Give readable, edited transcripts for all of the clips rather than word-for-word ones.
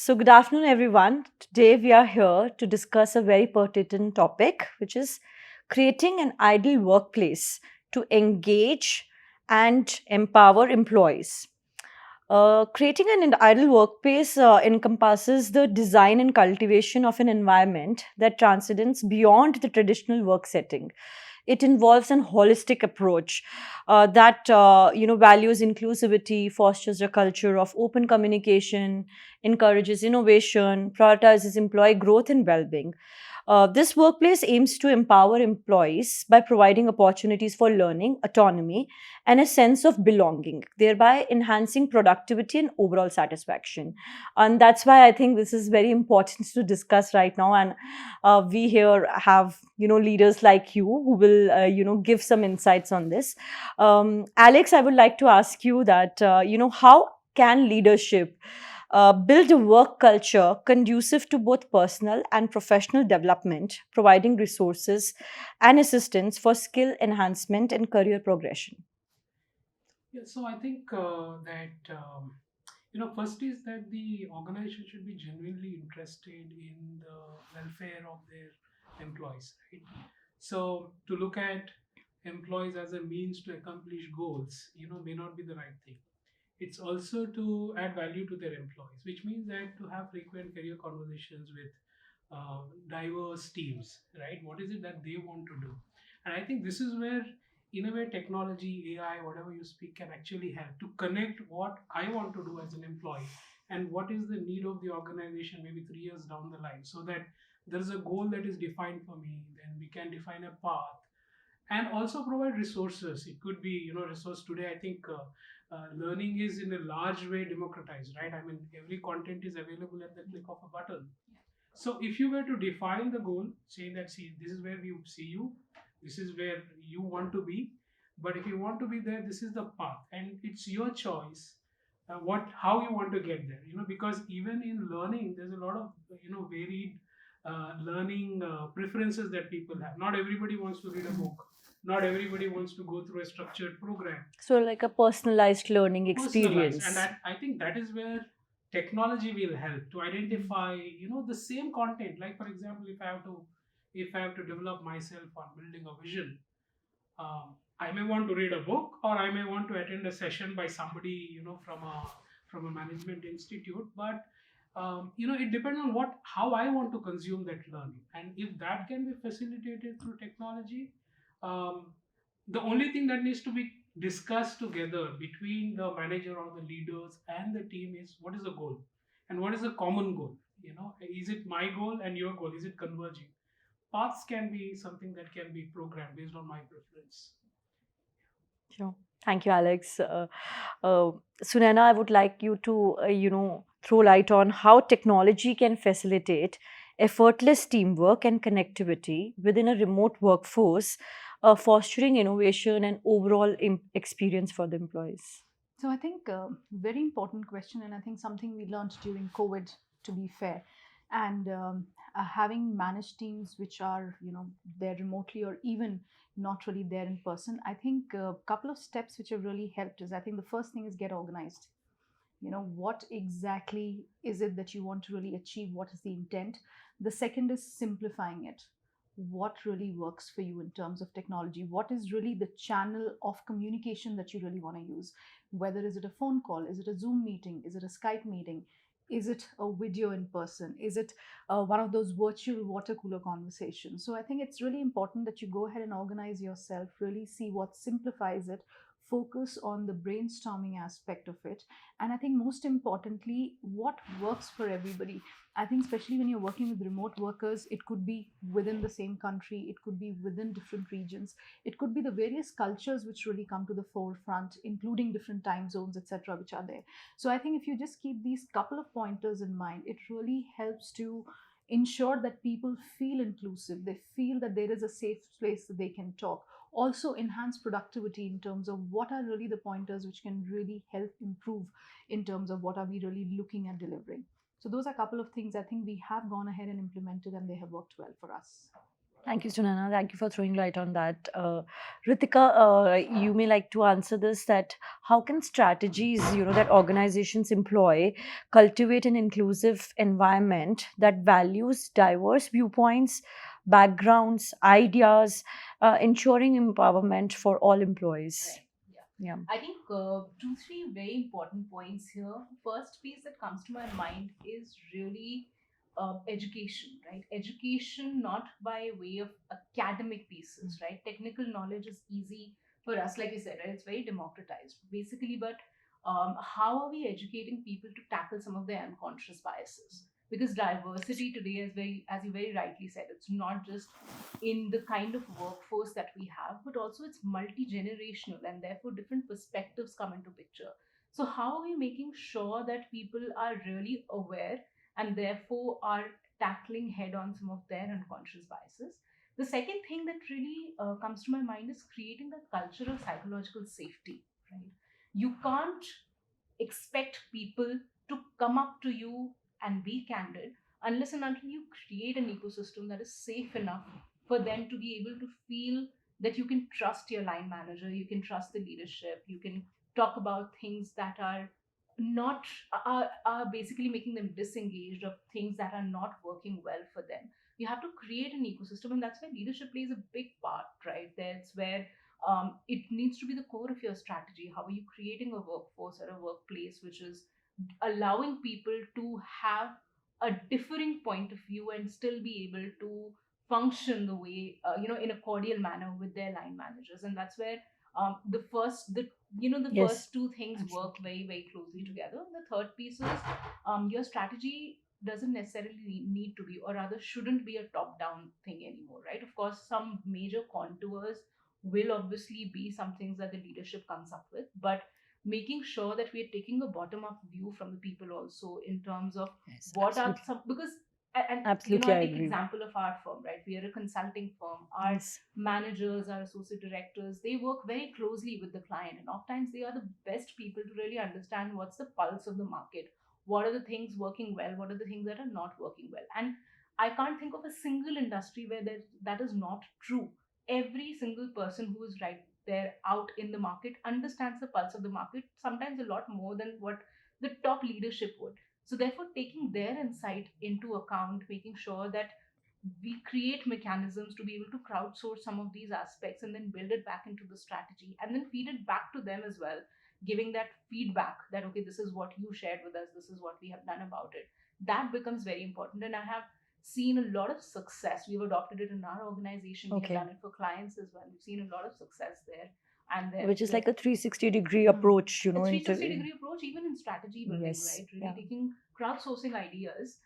So, good afternoon, everyone. Today, we are here to discuss a very pertinent topic, which is creating an ideal workplace to engage and empower employees. Creating an ideal workplace encompasses the design and cultivation of an environment that transcends beyond the traditional work setting. It involves an holistic approach that values inclusivity, fosters a culture of open communication, encourages innovation, prioritizes employee growth and well-being. This workplace aims to empower employees by providing opportunities for learning, autonomy, and a sense of belonging, thereby enhancing productivity and overall satisfaction. And that's why I think this is very important to discuss right now. And we here have leaders like you who will give some insights on this. Alex, I would like to ask you that how can leadership build a work culture conducive to both personal and professional development, providing resources and assistance for skill enhancement and career progression? Yeah, so I think that first is that the organization should be genuinely interested in the welfare of their employees, right? So to look at employees as a means to accomplish goals, may not be the right thing. It's also to add value to their employees, which means that to have frequent career conversations with diverse teams, right? What is it that they want to do? And I think this is where, in a way, technology, AI, whatever you speak, can actually help to connect what I want to do as an employee and what is the need of the organization maybe 3 years down the line, so that there is a goal that is defined for me. Then we can define a path and also provide resources. It could be resource today. I think learning is in a large way democratized, right? I mean, every content is available at the click of a button. So if you were to define the goal, saying that, see, this is where we see you, this is where you want to be, but if you want to be there, this is the path, and it's your choice. What how you want to get there, because even in learning, there's a lot of varied learning preferences that people have. Not everybody wants to read a book. Not everybody wants to go through a structured program, So, like a personalized learning personalized. And experience. that, I think, that is where technology will help to identify the same content. Like, for example, if I have to develop myself on building a vision, I may want to read a book, or I may want to attend a session by somebody from a management institute. But it depends on what how I want to consume that learning, and if that can be facilitated through technology. um, the only thing that needs to be discussed together between the manager or the leaders and the team is what is the goal, and what is the common goal. Is it my goal and your goal, is it converging? Paths can be something that can be programmed based on my preference. Sure. Thank you, Alex. Uh, Sunana, I would like you to, throw light on how technology can facilitate effortless teamwork and connectivity within a remote workforce, fostering innovation and overall experience for the employees. So I think very important question, and I think something we learned during COVID, to be fair, and having managed teams which are there remotely or even not really there in person. I think a couple of steps which have really helped is, I think the first thing is get organized. What exactly is it that you want to really achieve? What is the intent? The second is simplifying it. What really works for you in terms of technology? What is really the channel of communication that you really want to use? Whether is it a phone call, is it a Zoom meeting, is it a Skype meeting, is it a video in person, is it one of those virtual water cooler conversations? So I think it's really important that you go ahead and organize yourself, really see what simplifies it, focus on the brainstorming aspect of it, and I think most importantly, what works for everybody. I think especially when you're working with remote workers, it could be within the same country, it could be within different regions, it could be the various cultures which really come to the forefront, including different time zones, etc., which are there. So I think if you just keep these couple of pointers in mind, it really helps to ensure that people feel inclusive, they feel that there is a safe place that they can talk. Also enhance productivity in terms of what are really the pointers which can really help improve in terms of what are we really looking at delivering. So those are a couple of things I think we have gone ahead and implemented, and they have worked well for us. Thank you, Sunana. Thank you for throwing light on that. Ritika, you may like to answer this, that how can strategies, that organizations employ cultivate an inclusive environment that values diverse viewpoints, backgrounds, ideas, ensuring empowerment for all employees? Right. Yeah. Yeah. I think two, three very important points here. First piece that comes to my mind is really education, right? Education not by way of academic pieces, right? Technical knowledge is easy for us, like you said, right? It's very democratized, basically. But how are we educating people to tackle some of their unconscious biases? Because diversity today is very, as you very rightly said, it's not just in the kind of workforce that we have, but also it's multi-generational, and therefore different perspectives come into picture. So how are we making sure that people are really aware and therefore are tackling head on some of their unconscious biases? The second thing that really comes to my mind is creating that culture of psychological safety, right? You can't expect people to come up to you and be candid unless and until you create an ecosystem that is safe enough for them to be able to feel that you can trust your line manager, you can trust the leadership, you can talk about things that are not are basically making them disengaged of things that are not working well for them. You have to create an ecosystem, and that's where leadership plays a big part, right? That's where it needs to be the core of your strategy. How are you creating a workforce or a workplace which is allowing people to have a differing point of view and still be able to function the way in a cordial manner with their line managers? And that's where the Yes, first two things work absolutely. very, very closely together. And the third piece is your strategy doesn't necessarily need to be, or rather shouldn't be, a top down thing anymore, right? Of course, some major contours will obviously be some things that the leadership comes up with, but making sure that we are taking a bottom up view from the people also, in terms of Yes, what are absolutely. some, because and Absolutely, I I take agree. example of our firm, right? We are a consulting firm. Our Yes. managers, our associate directors, they work very closely with the client, and oftentimes they are the best people to really understand what's the pulse of the market, what are the things working well, what are the things that are not working well. And I can't think of a single industry where that is not true. Every single person who is right there out in the market understands the pulse of the market, sometimes a lot more than what the top leadership would. So therefore, taking their insight into account, making sure that we create mechanisms to be able to crowdsource some of these aspects and then build it back into the strategy and then feed it back to them as well, giving that feedback that, okay, this is what you shared with us, this is what we have done about it. That becomes very important. And I have seen a lot of success. We've adopted it in our organization, we have Okay. done it for clients as well. We've seen a lot of success there. And Which is they're like a 360-degree Hmm. approach, a into 360-degree approach, even in strategy building, yes, right? Really yeah, taking crowdsourcing ideas,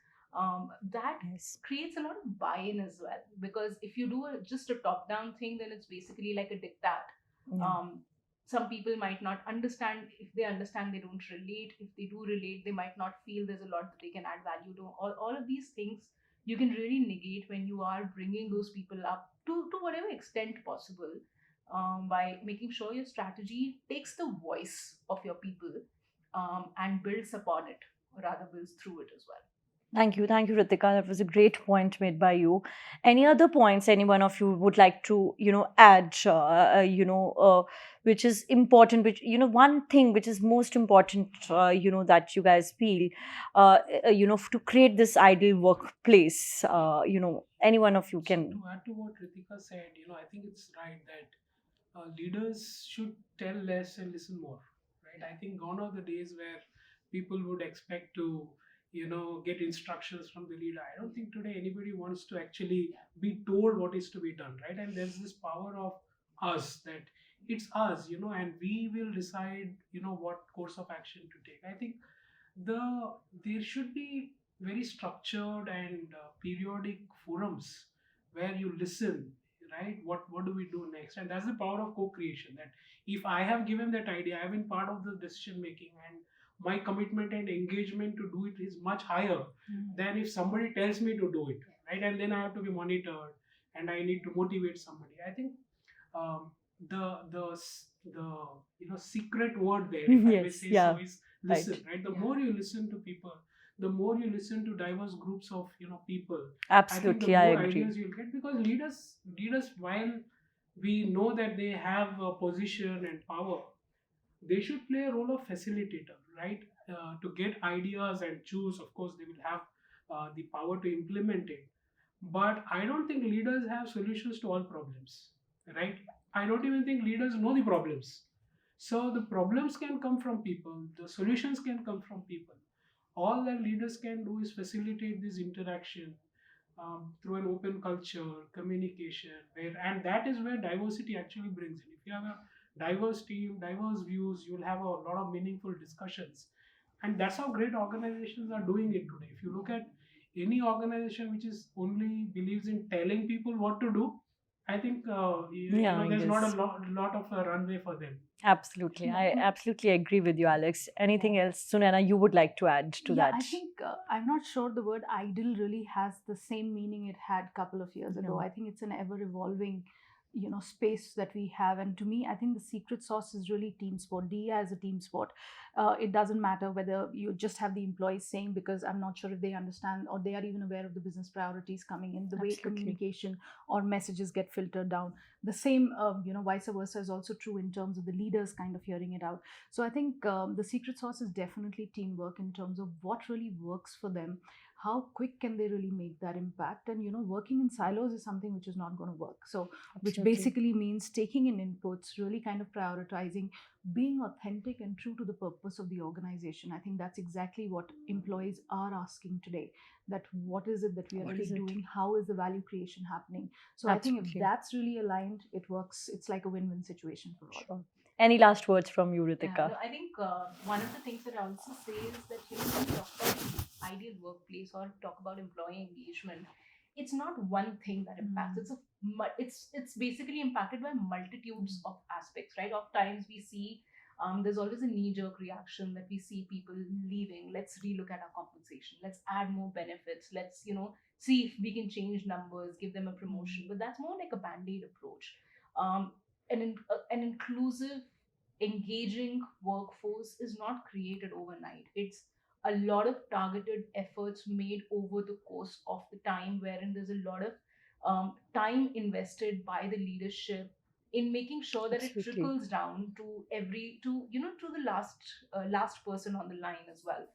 that yes, creates a lot of buy-in as well. Because if you do just a top-down thing, then it's basically like a diktat. yeah. Um, some people might not understand. If they understand, they don't relate. If they do relate, they might not feel there's a lot that they can add value to. All of these things you can really negate when you are bringing those people up to whatever extent possible, by making sure your strategy takes the voice of your people, and builds upon it, or rather builds through it as well. Thank you, Ritika. That was a great point made by you. Any other points any one of you would like to, add, which is important, which, one thing which is most important, that you guys feel, to create this ideal workplace, any one of you So can. to add to what Ritika said, I think it's right that leaders should tell less and listen more, right? I think gone are the days where people would expect to, get instructions from the leader. I don't think today anybody wants to actually be told what is to be done, right? And there's this power of us, that it's us, and we will decide, what course of action to take. I think there should be very structured and periodic forums where you listen, right? What do we do next? And that's the power of co-creation, that if I have given that idea, I've been part of the decision making, and my commitment and engagement to do it is much higher than if somebody tells me to do it, right? And then I have to be monitored, and I need to motivate somebody. I think um, the secret word there, if I may Yes, say so, yeah, is right. listen, right? The Yeah. more you listen to people, the more you listen to diverse groups of people, Absolutely, I I think the more agree. ideas you'll get, because leaders, while we know that they have a position and power, they should play a role of facilitator, right? To get ideas and choose. Of course, they will have the power to implement it, but I don't think leaders have solutions to all problems, right? I don't even think leaders know the problems. So the problems can come from people, the solutions can come from people. All that leaders can do is facilitate this interaction through an open culture, communication, and that is where diversity actually brings in. If you have a diverse team, diverse views, you'll have a lot of meaningful discussions, and that's how great organizations are doing it today. If you look at any organization which is only believes in telling people what to do, I think Yeah, I there's not a guess. lot of a runway for them. Absolutely. I absolutely agree with you, Alex. Anything else, Sunana, you would like to add to Yeah, that? I think I'm not sure the word ideal really has the same meaning it had a couple of years ago. No. I think it's an ever evolving, space that we have. And to me, I think the secret sauce is really team sport. DEA as a team sport. It doesn't matter whether you just have the employees saying, because I'm not sure if they understand or they are even aware of the business priorities coming in, the way Absolutely. communication or messages get filtered down. The same, vice versa is also true in terms of the leaders kind of hearing it out. So I think the secret sauce is definitely teamwork in terms of what really works for them. How quick can they really make that impact? And working in silos is something which is not going to work. So, which Absolutely. basically means taking in inputs, really kind of prioritizing, being authentic and true to the purpose of the organization. I think that's exactly what employees are asking today. That what is it that we are What really is it? doing? How is the value creation happening? So I think if Absolutely. that's really aligned, it works. It's like a win-win situation for all. Sure. Any last words from you, Yeah, Ritika? no, I think one of the things that I also say is that when we talk about ideal workplace or talk about employee engagement, it's not one thing that impacts. It's basically impacted by multitudes of aspects, right? Oftentimes we see there's always a knee-jerk reaction that we see people leaving. Let's relook at our compensation. Let's add more benefits. Let's see if we can change numbers, give them a promotion. But that's more like a band-aid approach. Um, an inclusive, engaging workforce is not created overnight. It's a lot of targeted efforts made over the course of the time, wherein there's a lot of time invested by the leadership in making sure that it Absolutely. trickles down to to the last person on the line as well.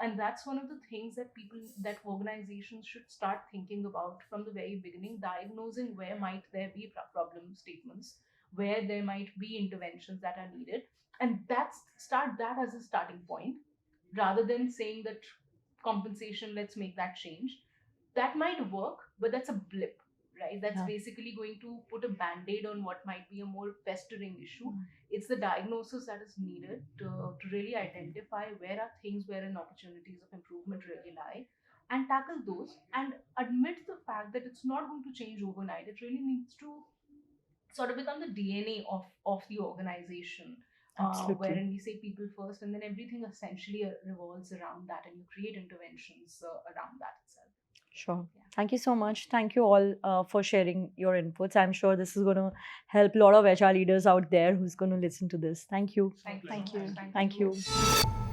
And that's one of the things that organizations should start thinking about from the very beginning, diagnosing where might there be problem statements, where there might be interventions that are needed, and that's start that as a starting point, rather than saying that compensation, let's make that change. That might work, but that's a blip, right? That's Yeah. basically going to put a band-aid on what might be a more festering issue. It's the diagnosis that is needed to really identify where are things wherein opportunities of improvement really lie, and tackle those, and admit the fact that it's not going to change overnight. It really needs to sort of become the DNA of the organization, Absolutely. wherein we say people first, and then everything essentially revolves around that, and you create interventions around that itself. Sure. Yeah. Thank you so much. Thank you all for sharing your inputs. I'm sure this is going to help a lot of HR leaders out there who's going to listen to this. Thank you. Thank you. Thank so much. you. Thank Thank you.